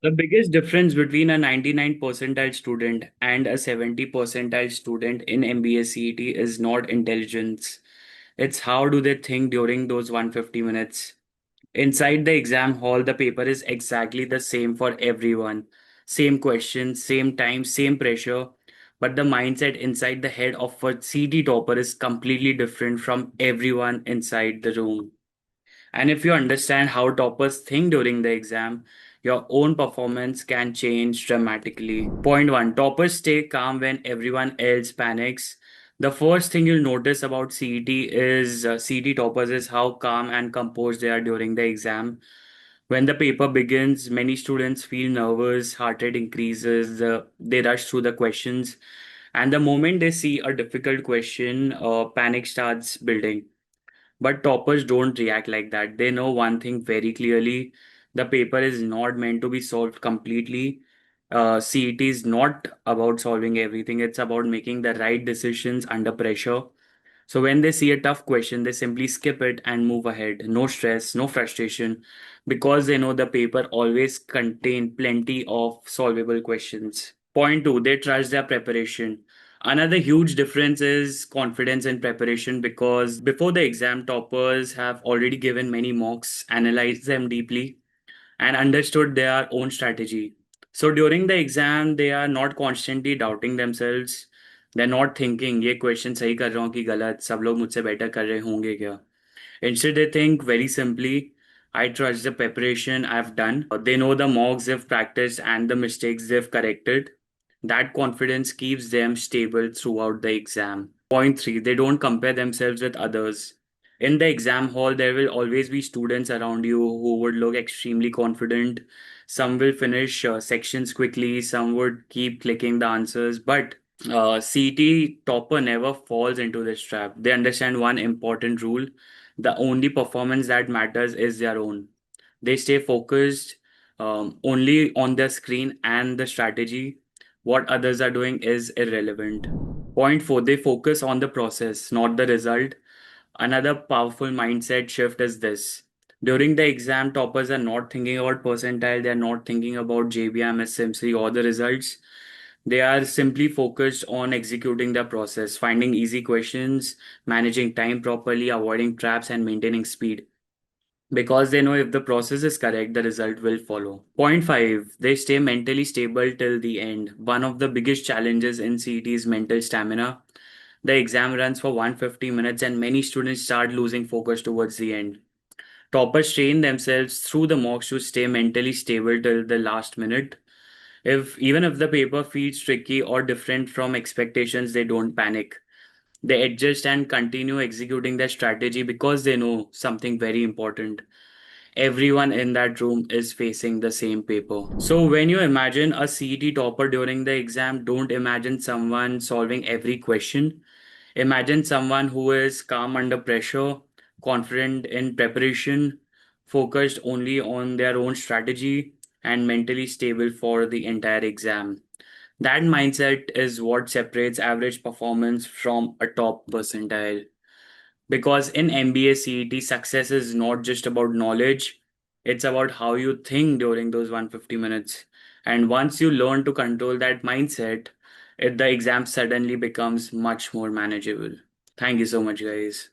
The biggest difference between a 99 percentile student and a 70 percentile student in MBA CET is not intelligence. It's how do they think during those 150 minutes. Inside the exam hall, the paper is exactly the same for everyone. Same questions, same time, same pressure. But the mindset inside the head of a CET topper is completely different from everyone inside the room. And if you understand how toppers think during the exam, your own performance can change dramatically. Point one, toppers stay calm when everyone else panics. The first thing you'll notice about CET toppers is how calm and composed they are during the exam. When the paper begins, many students feel nervous, heart rate increases, they rush through the questions, and the moment they see a difficult question, panic starts building. But toppers don't react like that. They know one thing very clearly: the paper is not meant to be solved completely. CET is not about solving everything, it's about making the right decisions under pressure. So when they see a tough question, they simply skip it and move ahead. No stress, no frustration, because they know the paper always contain plenty of solvable questions. Point two, they trust their preparation. Another huge difference is confidence in preparation because before the exam, toppers have already given many mocks, analyzed them deeply, and understood their own strategy. So during the exam, they are not constantly doubting themselves. They're not thinking ये question सही कर रहा हूँ कि गलत, सब लोग मुझसे बेटर कर रहे होंगे क्या. Instead, they think very simply, I trust the preparation I've done. They know the mocks they've practiced and the mistakes they've corrected. That confidence keeps them stable throughout the exam. Point three, they don't compare themselves with others. In the exam hall, there will always be students around you who would look extremely confident. Some will finish sections quickly, some would keep clicking the answers, but CT topper never falls into this trap. They understand one important rule: the only performance that matters is their own. They stay focused only on their screen and the strategy. What others are doing is irrelevant. Point four, they focus on the process, not the result. Another powerful mindset shift is this. During the exam, toppers are not thinking about percentile, they are not thinking about JBIMS, SIMSREE, or the results. They are simply focused on executing the process, finding easy questions, managing time properly, avoiding traps, and maintaining speed. Because they know if the process is correct, the result will follow. Point five, they stay mentally stable till the end. One of the biggest challenges in CET is mental stamina. The exam runs for 150 minutes, and many students start losing focus towards the end. Toppers train themselves through the mocks to stay mentally stable till the last minute. If even if the paper feels tricky or different from expectations, they don't panic. They adjust and continue executing their strategy because they know something very important. Everyone in that room is facing the same paper. So when you imagine a CET topper during the exam, don't imagine someone solving every question. Imagine someone who is calm under pressure, confident in preparation, focused only on their own strategy, and mentally stable for the entire exam. That mindset is what separates average performance from a top percentile. Because in MBA CET, success is not just about knowledge, it's about how you think during those 150 minutes. And once you learn to control that mindset, the exam suddenly becomes much more manageable. Thank you so much, guys.